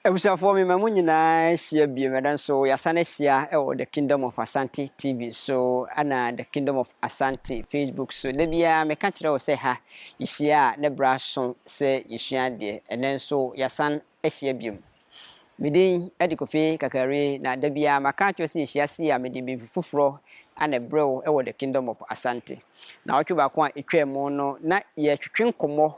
Ebusafo me mamu nyina hia bi medan so yasane hia e the Kingdom of Asante TV so ana the Kingdom of Asante Facebook so da bia me ka kire wo se ha hia ne bra so se yesua de enen so yasan hia bi midin edikofi kakare na da bia maka kire se hia se ya me de bi fufuro ana brew e the Kingdom of Asante na otwe ko a etwam no na ye twetwe nkomo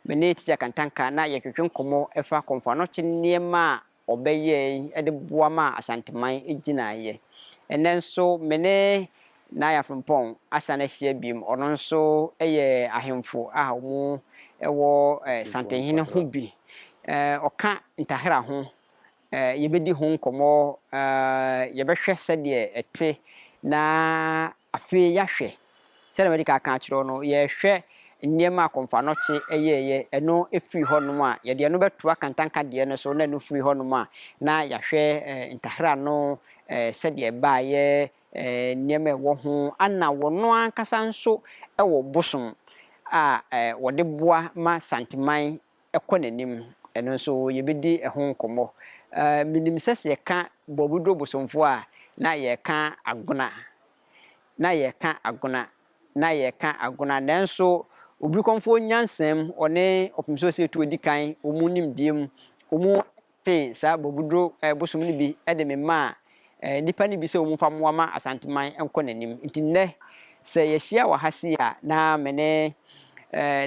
mene tiya kantanka na yetwetwe nkomo efa Komfo Anokye niema obeye ede boa ma asanteman eginaye enen so mene na ya frempon asana hia biem ono nso eye ahemfo a mu ewo Asantehene ho bi oka Ntahara ho yebedi ho nkomo yebehwe sede ete na afi yahwe sede medika kan akiro no yehwe niema Komfo Anokye eyeye eno efiri honom a ye de no beto akantanka de no so na no firi honom a na yahwe Ntahara no sede ba ye niema ewo ho ana wono ankasa nso ewo bosom a wode boa ma santeman ekonanim eno so yebedi ehon nkomo minim sese ye ka bobudro bosomfo a na ye ka agona nanso obi Komfo nyansem one opimso se tu odikan omunim diem omu te sa bobudro bosom ni bi ede me ma nipa ni bi se omu famoa ma asanteman enkonanim ntine se ye hia wa hase a na mene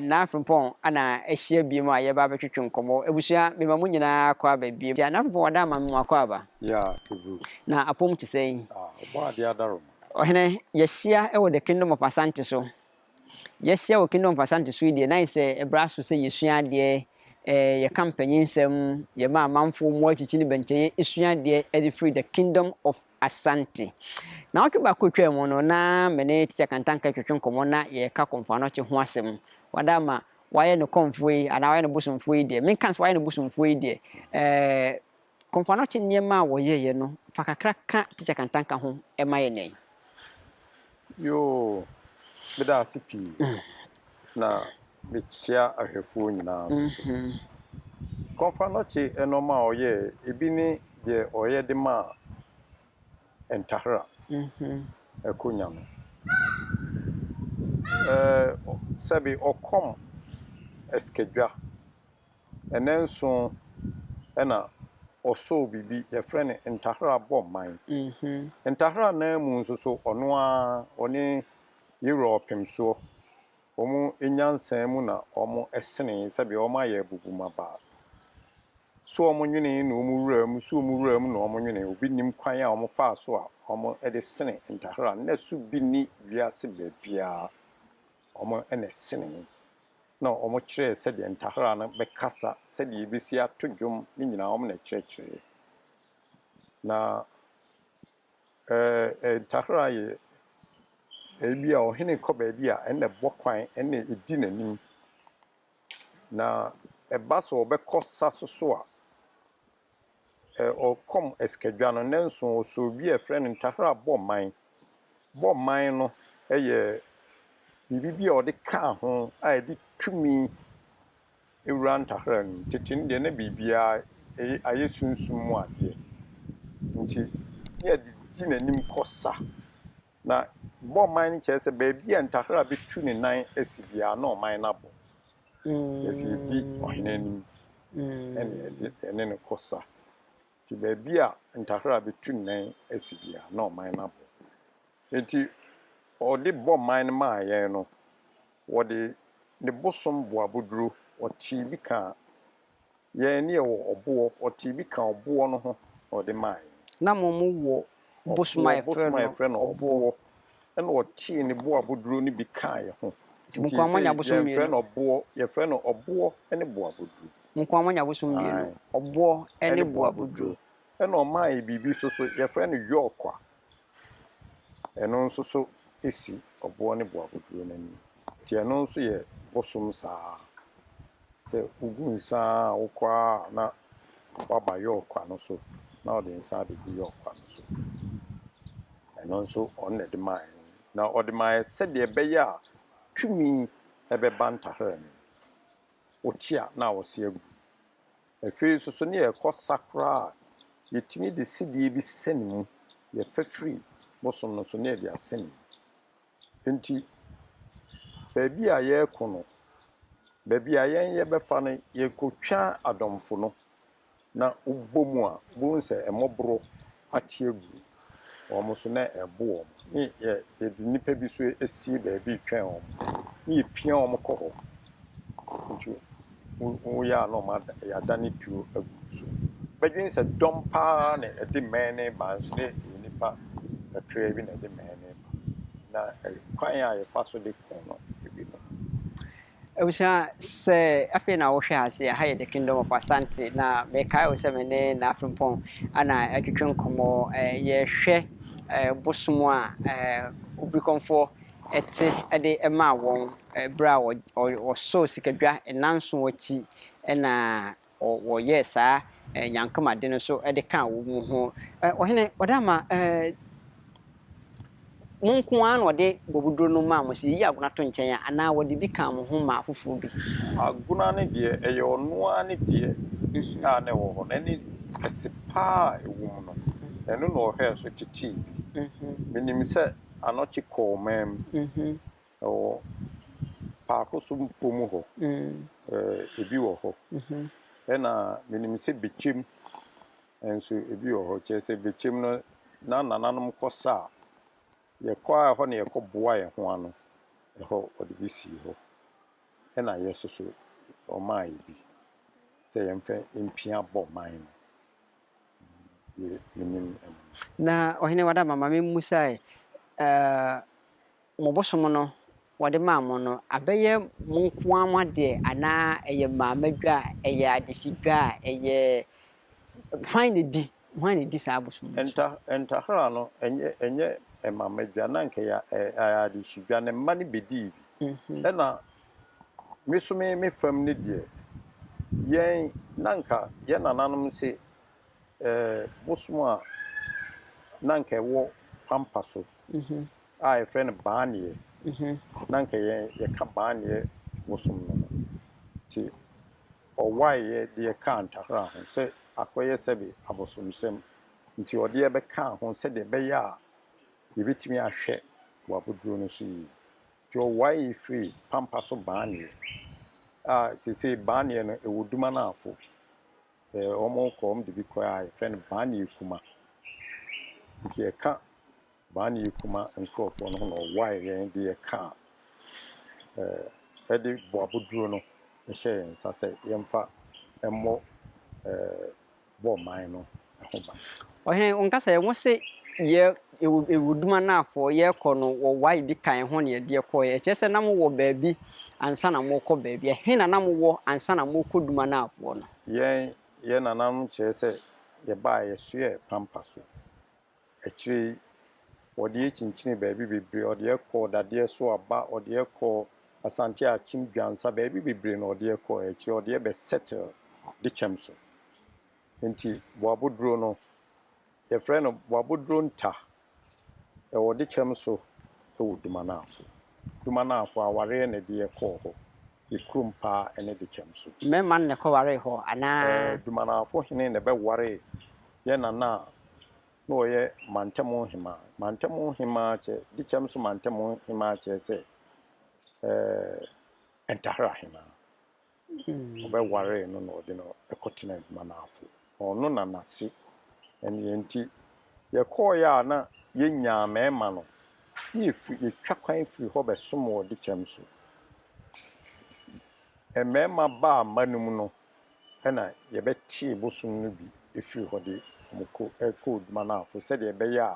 na frempon ana ehia bi mu a ye ba betwetwe nkomo ebusua me mamu nyina kwa ba bi ya na frempon wada ma mu akwa ba ya na apom ti sei obo ade adaro ohene ye hia the Kingdom of Asante so yehia wo Kingdom of Asante so die na ise ebraso se yesua de ye campaign nsem ye ma manfo mu achichi ni benche esua de e free the Kingdom of Asante na otwe ba ko twam no na mene ticha kantanka twetwe nkomo na ye ka Komfo Anokye ho asem wadama waye no Komfo yi ana waye no bosomfo yi de menkans waye no bosomfo yi de Komfo Anokye niema wo ye no fakakra ka ticha kantanka ho e ma ye nei yo beda sipi na mechia ahwefo nyina Komfo Anokye enoma oye ebi ni de oye de ma Ntahara ekonya no sabi okom eskedwa enenso ena oso bibi ye frene Ntahara bomman Ntahara na mu nso so ono a oni Europe so omu enyansan mu na omu esene sabi omu aye bubuma ba so omu nwene na omu wuram so omu wuram na omu nwene obi nim kwan a omu fa so a omu ede sene Ntahara na su bi ni wiase bebia omu ene sene na omu kire se de Ntahara na bekasa se de ebisi atodwom ni nyina omu na kire na Ntahara ye ebia ohene koba bia enne bokwan enne edi nanim na ebaso obekosa so a okom eskedwa no nenso so bi e frɛ no Ntahara bomman no eye bibia ode ka ho a edi tumi ewura Ntahara no titin de na bibia aye sunsum mu ade nti ye di nanim kosa na bomman ni kyerɛ sɛ baabi a Ntahara betu ne nan asibia na ɔman na bo esi di ɔhenanim ene ne kosa ti baabi a Ntahara betu ne nan asibia na ɔman na bo enti ɔde bomman ma yɛn no wɔde ne bosom boaboduro ɔti bi ka yɛn ne wɔ ɔboɔ ɔti bi ka ɔboɔ no ho ɔde ma na mo wo bosom a frɛ no ɔboɔ ena ɔti ne boaboduro ni bi ka ye ho nko amanya bosom mi ye frɛ no ɔboɔ ene boaboduro nko amanya bosom mi ɔboɔ ene boaboduro ena ɔma ye bibi so ye frɛ no yɔkwa eno nso so esi ɔboɔ ne boaboduro nani ti eno nso ye bosom saa se ugunsa okwa na baba yɔkwa no so na ɔde nsa de yɔkwa no so eno nso ɔne de mai na ɔde mai sɛ de bɛyɛ a tumi ɛbɛba Ntahara no otia na ɔse agu afiri so ne yɛkɔ sakra yɛtumi de sidie bi sɛn mu yɛfa firi bosom no so ne yɛde asɛn nti baabi a yɛrekɔ no baabi a yɛn yɛbɛfa no yɛkɔtwa adomfo no na ubɔ mu a bohu sɛ ɛmɔboro ate agu wɔn so na ɛbo wɔn ne yɛde nnipa bi so esie baabi twɛn wɔn ne yɛpia wɔn kɔ hɔ nti woyɛ a na ɔma yɛadane tuo agu so bɛdwen sɛ dɔm paa na ɛde mmɛn ne ba nso ne nnipa kakraa bi na ɛde mmɛn ne ba na kwan a yɛfa so de kɔn no ebi no Ebusha se afei na wohwe ase ha ye the kingdom of Asante na me kai wo se me ne na afempon ana atwetwe nkomo ye hwe bosomo a obi Komfo ete ede ema won bra wo so sikadwa enanso wachi na wo ye saa nyankama de no so ede kan wo mu ho ohene odama Munkuan or de Bobudro no mamma, see Yagunaton Chaya, and now what did become whom my fufu be. Agunani dear, a your noani dear, I never on any Cassipa a woman, and no hair such a tea. Meaning, said, Anokye call, ma'am, or Parcosum Pumuho, a view of her. And meaning, said Bichim, and so a view of her, just a Bichim, none anonymous cosa. Ye kwa ho ne yekɔ boa ye ho ano ɛhɔ ɔde bi si hɔ ɛna yɛ soso ɔmaa bi sɛ yɛmfɛ mpia bɔ man no ye minim Na ohene wada mama me musai mo bosom no wade maamo no abɛyɛ munkuan ma de ana ɛyɛ maamadwa ɛyɛ adesidwa ɛyɛ find di when it is abosom Ntahara no enye emamedwa na nke ya ade shidwa ne mma ne bedi na me fam ne de yen nanka ye nananom se bosom a nanka wo pampa so a e friend baanie nanka ye ka baanie bosom no ti ɔwaye de ka Ntahara ho se akoye sebe abosomsem nti ode ye beka ho se de be ya yebetimi ahwe waboduro no so yi ti ɔwaye free pampa so baanie se baanie no ewuduma na afo omo kom de bi kwa friend baanie kuma nti e ka baanie kuma nkrofo no no ɔwaye ye de ka ede waboduro no ehye nsa se yemfa emmo bo man no ahoba ohene unkasa ye wose ye ewuduma na afo ye kɔ no wo wai bi kan ho ne de kɔ ye kyese na mo wo baabi ansa na mo kɔ baabi he na mo wo ansa na mo kɔ duma na afo no ye nanam kyese ye ba ye sue pampa so akiri wode ye chinchini baabi bebre ode kɔ dade so aba ode kɔ Asante achim dwansa baabi bebre na ode kɔ akiri ode be settle de chamso nti boaboduro no ye friend boaboduro nta e wode chem so e woduma na afo aware na de kɔ ho e krumpa ene de chem so me man ne kɔ ware ho ana duma na afo hene ne be ware ye na no ye mantemo hima che de chem so mantemo hima che se Ntahara hima obe ware no no de no ekotena duma na afo ono na nasi enti ye call ya na ye nya mema no ye twa kwan firi ho be somo de chem so mema ba manum no na ye beti bosom no bi efiri ho de moko code manafo se de be ya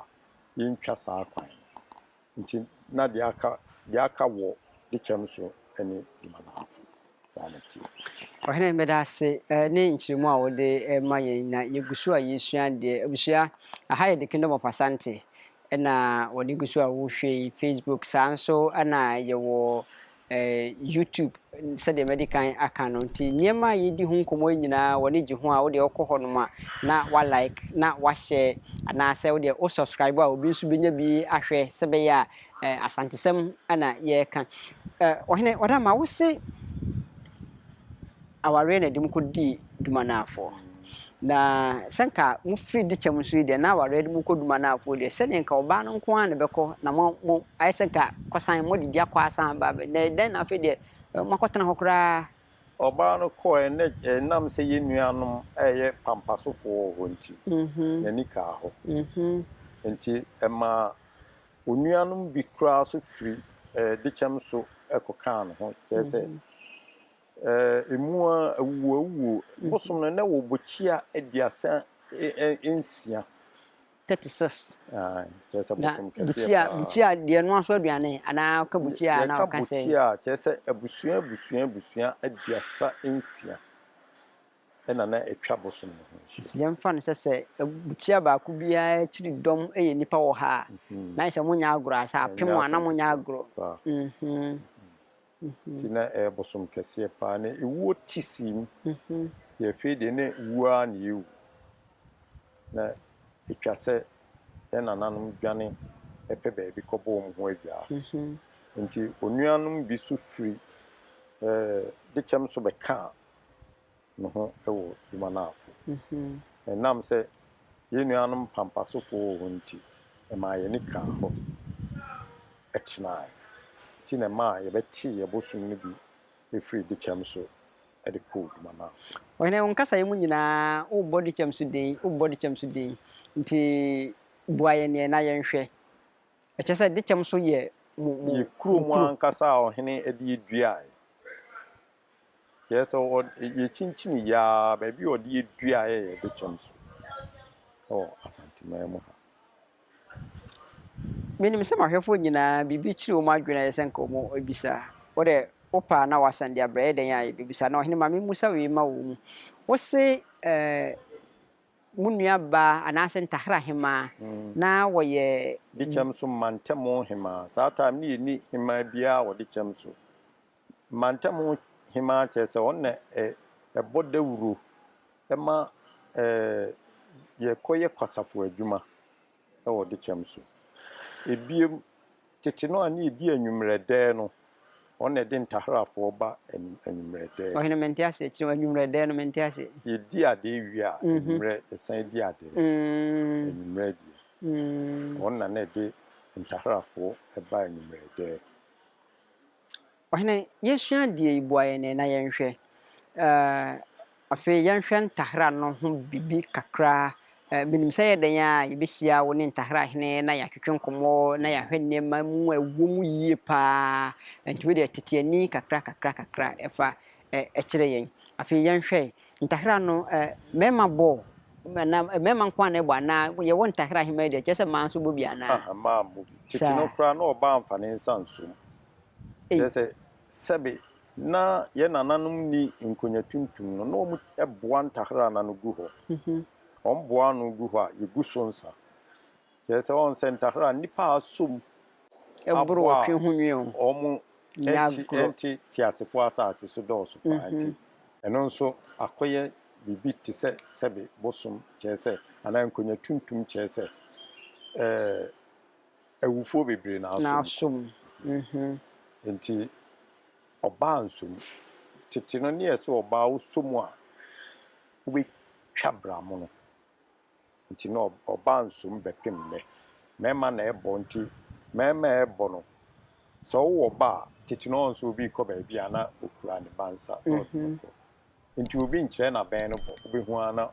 ye ntwa saa kwan nti na de aka wo de chem so ene de manafo sanati ohene medase ne nchirimu a wode ma yen na yegusu a yesua de abusua aha ye the kingdom of Asante na wode gusu a wo hwe Facebook sanso ana ye wo YouTube said the medical account nti niema yedi hu nkomo nyina wone gi ho a wode okọ no ma na wa like na wa share na say wode o subscribe a obi nso benya bi ahwe sebe ya asantesem ana ye kan ohene wada ma wo se aware na dim ko di dumanafo na senka mu free de chem so ide na wa ready mu ko dumanafo de se ne nka oba no nko an beko na mo ai senka kosan mo de dia kwa asan ba na den na fe de makotena hokra oba no ko nam se ye nuanom eye pampasofo ho nti nani ka ho nti ema onuanom bi kra so free de chem so ekokan ho kese emua awuawu bosom no na wo bochia aduasa ensia 36 kese bosom kese buchia de no aso aduane ana ka buchia na ka se buchia kese abusua aduasa ensia na etwa bosom no siem fa no se buchia ba ku bia chiri dom eye nipa wo ha na se munya agro asa apem ana munya agro tina bosom kese pa na ewo tisim ye fe de ne wua na yewu na etwa se nanom dwane epe baabi kɔbɔ mu ho adwa nti onuanom bi so free de chem so bɛka no ho ɛwɔ dumanafo nam sɛ ye nuanom pampasofo wɔ nti ma ye ne ka ho etna ti na ma ye bɛti ye bosom no bi e free de chem so de ko dumanafo ɔne wonkasa yɛ mu nyinaa wo body chem so den nti buaye ne na yenhwe eche se de chem so ye ye kuro mu ankasa ohene ede edua yes o ye chinchini ya ba bi ode edua ye de chem so asante memo menim se mahwefo nyina bibi chiri o madwena ye senka o ebisa wo de opa na wasande abra den ya bibisa na ohene ma me musa we ma wo mu wo se munua ba anase Ntahara hema na woye de chem so mantamo hema sa time ni hema bia wo de chem so mantamo hema chese wonne bodawuro ema ye koye kwasafo adwuma wo de chem so ebiem tete no ani edi anwumrede no wonne de Ntahara fo ba anwumrede ohene mentiase chiri anwumrede no mentiase yedi ade wia anwumre esan di ade anwumrede wonna na de Ntahara fo ba anwumrede ohene yesua die ibuaye ne na yenhwe afi yenhwe Ntahara no ho bibi kakra binim sɛ yɛdan a yɛbɛhyia wo ne Ntahara hene na yɛatwetwe nkɔmmɔ na yɛahwɛ nneɛma mu awo mu yie paa nti we de tetiani kakra ɛfa ɛkyerɛ yɛn afei yɛnhwɛ Ntahara no mɛma bɔ na mɛma nkwa na ɛbɔ ana yɛwɔ Ntahara hema de kyɛ sɛ maa nso bɔ bi ana ma mo titi no kra na ɔba amfane nsansom kyɛ sɛ na yɛ nananom ni nkonya tuntum no na ɔmo ɛboa Ntahara na no gu hɔ boa no gu hɔ a yɛgu so nsa kyerɛ sɛ wɔn sɛ Ntahara nipa asom ɛboro wɔtwe ho nwiɛ ɔmo enti tiasefo asase so dɔɔso paa nti ɛno nso akɔyɛ bibi te sɛ sɛbe bosom kyerɛ sɛ ana nkonya tuntum kyerɛ sɛ awufo bebree na asom nti ɔbaa nsom tete no ne yɛ sɛ ɔbaa wosom a wobɛtwa bra mo no nti no ɔbaa nsom bɛpem nnɛ mɛma na ɛbɔ nti mɛma ɛbɔ no sɛ wowɔ ba tete no nso obi kɔ baabi a na okura ne bansa nti obi nkyerɛ na bɛn no bɔ wobɛhu ana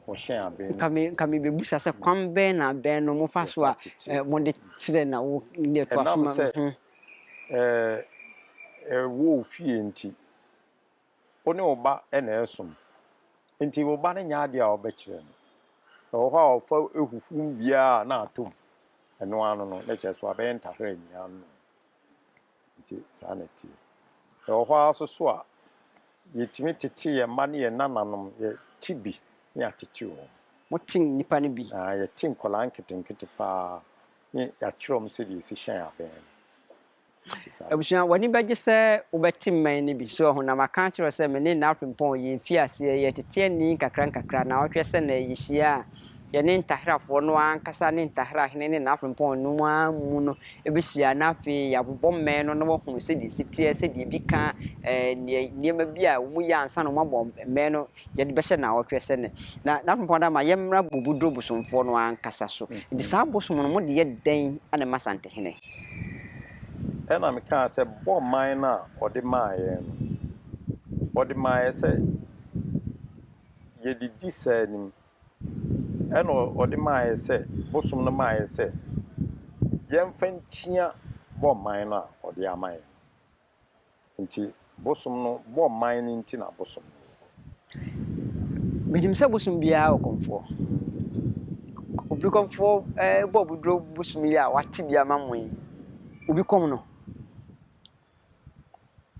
wɔhyɛn abɛn kame bebusa sɛ kwan bɛn na bɛn no mo fa so a mo de kyerɛ na wo ne to afoma wo fie nti one oba ɛna ɛsom nti oba ne nyaade a obɛkyerɛ no ɛwɔ hɔ a ɔfa ehuhum bia na atom ɛno ano no na kyerɛ so abɛn Ntahara nyia no nti saa na tie ɛwɔ hɔ a so a yɛtimi tete yɛ ma ne yɛ nananom yɛ tibi ne atete wo mo tin nipa ne bi yɛ tin kola nketenkete paa ne yɛakyerɛm sɛ de si hyɛn abɛn abusua wani bɛgye sɛ wobɛte man ne bi so ho na maka kyerɛ sɛ me ne na afempɔn yɛ mfi ase yɛ tete ani kakra na ɔhwɛ sɛ na yɛhyia ne Ntahara fo no ankasa ne Ntahara hene ne n'afempɔn no mu no ebehia na afi yabobɔ mmɛn no na wɔhunu sɛ di sitie sɛ di bi ka nneɛma bi a wɔn yɛ ansa na wɔn abɔ mmɛn no yɛde bɛhyɛ na wɔtwɛ sɛ ne na n'afempɔn da ma yɛmmra bobuduro bosomfo no ankasa so di saa bosom no mo de yɛ dɛn ana ma Asantehene ɛna meka sɛ bɔ man na ɔde maayɛ no ɔde maayɛ sɛ yɛdidi saa nim ɛna ɔde maayɛ sɛ bosom no maayɛ sɛ yɛmfa ntia bɔ man no a ɔde amayɛ nti bosom no bɔ man no nti na bosom medim sɛ bosom biara wɔ Komfo obi Komfo bɔ buduro bosom yi a wate bi ama mo yi obi kɔm no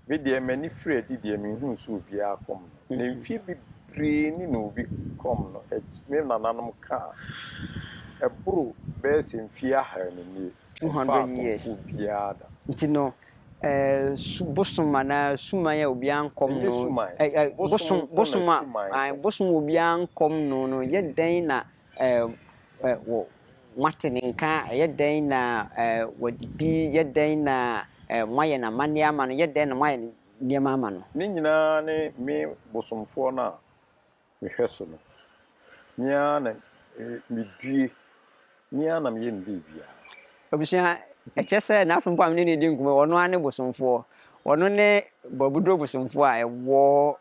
me deɛ m'ani firi adi deɛ menhu so obiara kɔm no na mfie bebree ni na obi kɔm no me nananom ka ɛboro bɛyɛ sɛ mfie ahanu nie 200 years obiara da nti no bosom ana suman ya obi ankom no bosom obi ankom no yɛ dan na wo mateninka yɛ dan na wadidi yɛ dan na moayɛ na mane ama no yɛ dan na moayɛ nneɛma ama no ne nyinaa ne me bosomfoɔ no a mehwɛ so no nyinaa na medue nyinaa na meyɛ ne bia obusua ɛkyɛ sɛ na afempo amene ne di nkume ɔno ane bosomfoɔ ɔno ne babuduro bosomfoɔ a ɛwɔ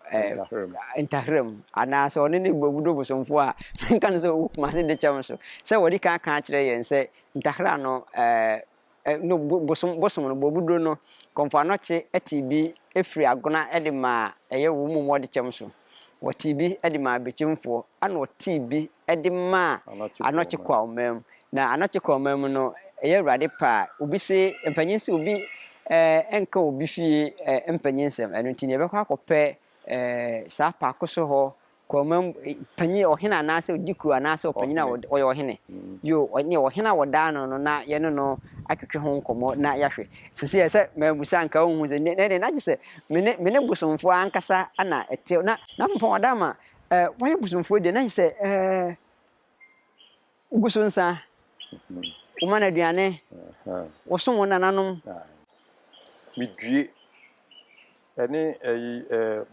Ntaharam ana sɛ ɔno ne babuduro bosomfoɔ a menka no sɛ ɔwu kuma se de kyɛm so sɛ wɔde ka kyerɛ yɛn sɛ Ntahara no no bosom no babuduro no Komfo Anokye ati bi efiri agona de ma ɛyɛ wo mu wɔde kyɛm so wɔti bi de ma bekyimfoɔ ana wɔti bi de ma Anokye kwa ɔmam na Anokye kwa ɔmam no ɛyɛ awurade pa obi se mpanyin se obi enka obi fie mpanyin nsɛm ɛno nti ne bɛkɔ akɔpɛ saa paako so hɔ kɔmam panyin ɔhene anaasɛ odikuru anaasɛ ɔpanyin a ɔyɛ ɔhene yo ɔne ɔhene a wɔda no na yɛne no atwetwe ho nkɔmɔ na yɛhwɛ sisi sɛ mabusa nka wo hu sɛ ne na gye sɛ mene bosomfo ankasa ana ɛte na mpɔn ɔda ma wɔyɛ bosomfo de na gye sɛ guso nsa Umana aduane wosom wo nananom medue ɛne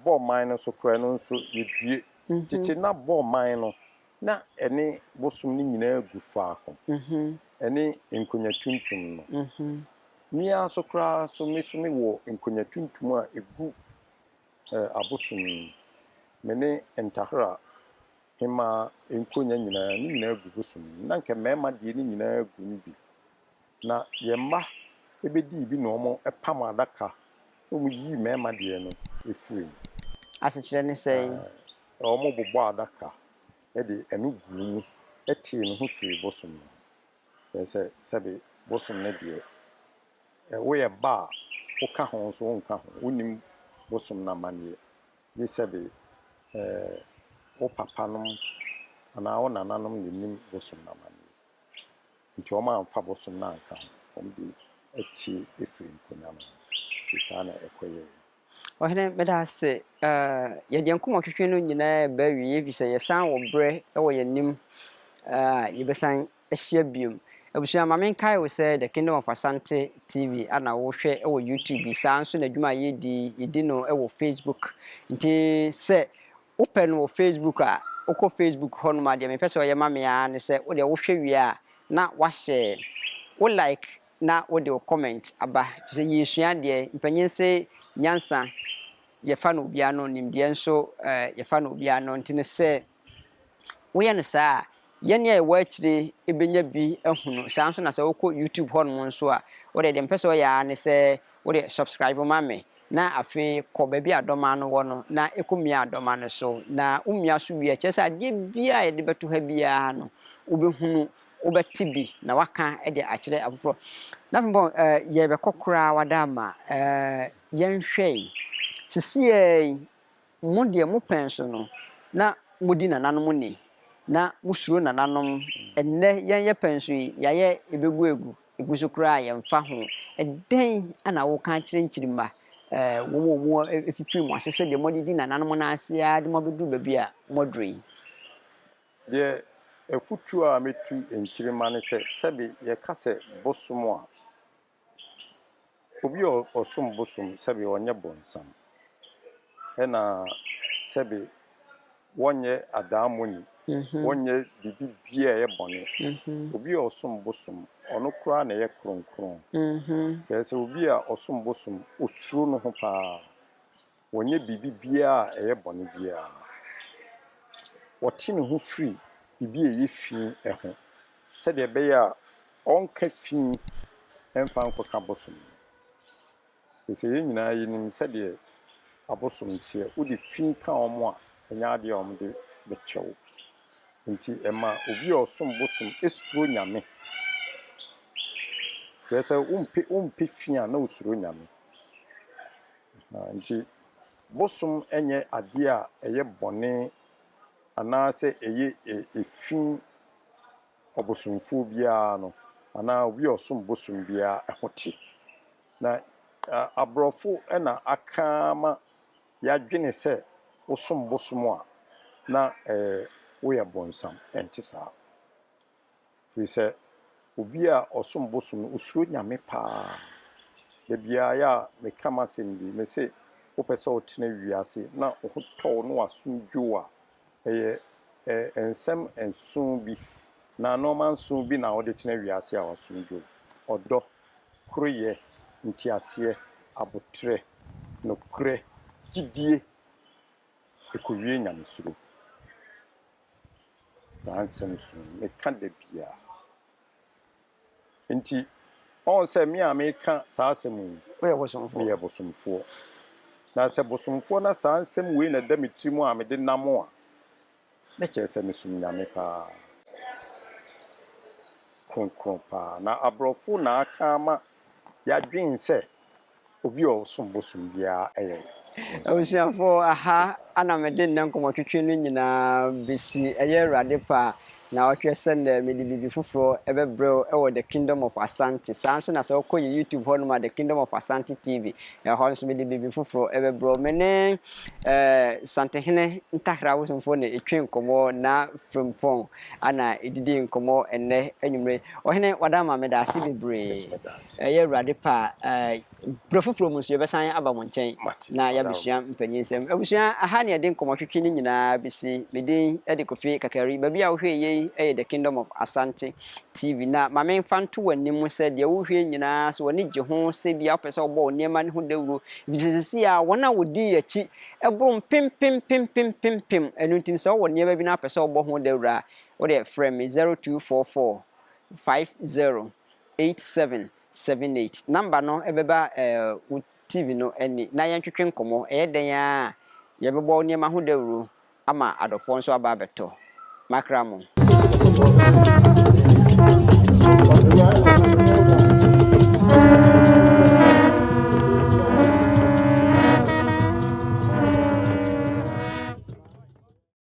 bɔ man no so kora no nso yɛdue tete na bɔ man no na ɛne bosom no nyinaa gu faako ɛne nkonya tuntum no mia so kora so me wɔ nkonya tuntum a egu abosom me ne Ntahara hema nkonya nyinaa ne nyinaa gu bosom na nke mema de ne nyinaa gu ni bi na yemma ebedi bi no mo epam adaka o yi mema de no efiri asekyerɛ ne sɛ o mo bobɔ adaka e de enu gu mu eti no ho firi bosom no sɛ sɛbe bosom ne de wo ye ba wo ka ho so wo nka ho wonim bosom na manie ye sɛbe wo papa nom ana wo nananom ne nim bosom na manie nti o ma amfa bosom na anka ho de echi efiri nkonya no isa na ekoye ɔhene meda se yɛde nkɔmɔ twetwe no nyinaa ba wie bi sɛ yɛsan wɔ brɛ ɛwɔ yɛnim yɛbɛsan ahyia biom abusua ma menkae wo sɛ the Kingdom of Asante TV ana wo hwɛ ɛwɔ YouTube saa nso na adwuma yɛdi no ɛwɔ Facebook nti sɛ wopɛ no wɔ Facebook a wokɔ Facebook hɔ no ma deɛ mepɛ sɛ ɔyɛ ma me a ne sɛ wo deɛ wohwɛ wie a na wahyɛ wo like na wo de wo comment aba sɛ yɛsua deɛ mpanyin sɛ nyansa yɛfa no obia no nimdeɛ nso yɛfa no obia no nti ne sɛ woyɛ no saa yɛne a yɛwɔ akyire ebenya bi ahunu saa nso na sɛ wokɔ YouTube hɔ no nso a wo deɛ mpɛ sɛ ɔyɛ a ne sɛ wo de subscribe ma me na afei kɔ baabi adɔma no wɔ no na ɛkɔmia adɔma no so na umia so wie kyerɛ sɛ adeɛ bia a yɛde bɛto ha biara no wobɛhunu wobɛte bi na waka de akyerɛ afoforɔ na fmpɔ yɛbɛkɔ koraa wada ama yɛnhwɛ sisi mo deɛ mo pɛn so no na modi nananom ni na musuro nananom ɛnnɛ yɛnyɛ pɛn so yi yɛayɛ ebegu egu so koraa yɛmfa ho ɛdɛn ana wo ka kyerɛ nkyirima wo efifiri mo asese de modidi nananom na asia de mobedu baabi a modrei de efutu a metu enchirima ne sebe ye kase bosom a obi osum bosom sebe onye bonsam ena sebe wonye adamoni wonye bibi bia ye bone obi osum bosom ono kura na ye kronkron kese obi a osum bosom osuro no ho pa wonye bibi bia ye bone bia wɔte ne ho free bibi eye fi ɛho sɛ de be ya onka fi ɛmfa nkoka bosom sɛ yɛ nyinaa yɛ nim sɛ de abosom tie wodi fi ka omo a enya de om de bekyɛw nti ɛma obi a ɔsom bosom esuro nyame sɛ umpe fi a na osuro nyame nti bosom enye ade a ɛyɛ bɔne anaasɛ ɛyɛ efi obosomfo bia no ana obi osom bosom bia ɛhote na abrɔfo ɛna akama yadwene sɛ osom bosom a na woyɛ bonsam ɛnte saa fi sɛ obi a osom bosom osuro nyame pa de bia ya me kama sem bi me se wopɛ sɛ wotena wiase na wo tɔw no asomdwo a ɛyɛ ensem ensun bi na normal sun bi na wode tena wiase a wasomdwo ɔdɔ kroyɛ ntiaseɛ abotre no kre gidie ekowie nyamesuro sansem sun me ka da bia nti on sɛ me a me ka saasem we yɛ bosomfo na sɛ bosomfo na sansem we na da metimu a me de namo a na kyerɛ me sum nyame pa konkron pa na abrɔfo na aka ma yadwen sɛ obi osom bosom bia ɛyɛ Obusuafo aha ana mede nna nkɔmɔtwetwe no nyinaa besi ɛyɛ Awurade pa na ɔhwɛ sɛ na mede bibi foforo ɛbɛbrɛw ɛwɔ the Kingdom of Asante saa nso na sɛ ɔkɔ YouTube hɔ no ma the Kingdom of Asante TV ɛhɔ nso mede bibi foforo ɛbɛbrɛw mene Asantehene Ntahara wosomfo na etwe nkɔmɔ na frimpong ana edidi nkɔmɔ enne anwumre ɔhene wadama meda ase bebree ɛyɛ Awurade pa brɛfoforo mu nso yɛbɛsan aba mo nkyɛn na yabusua mpanyinsɛm abusua aha ne yɛde nkɔmɔtwetwe no nyinaa bisi mede ɛde kofi kakari baabi a wohwɛ yɛ the Kingdom of Asante TV na mame mfanto w'anim sɛ deɛ wohwɛ nyinaa so w'ani gye ho sɛ bia wopɛ sɛ wobɔ nneɛma ne ho dawuro bisisi a wɔn a wodi akyi ɛboro pem ɛno nti sɛ wɔ nneɛma bi na apɛ sɛ wobɔ ho dawuro a wode frɛ me 0244 508778 number no ɛbɛba TV no eni na yɛntwetwe nkɔmɔ ɛyɛ den a yɛbɛbɔ nneɛma ho dawuro ama adɔfoɔ nso aba abɛtɔ makramo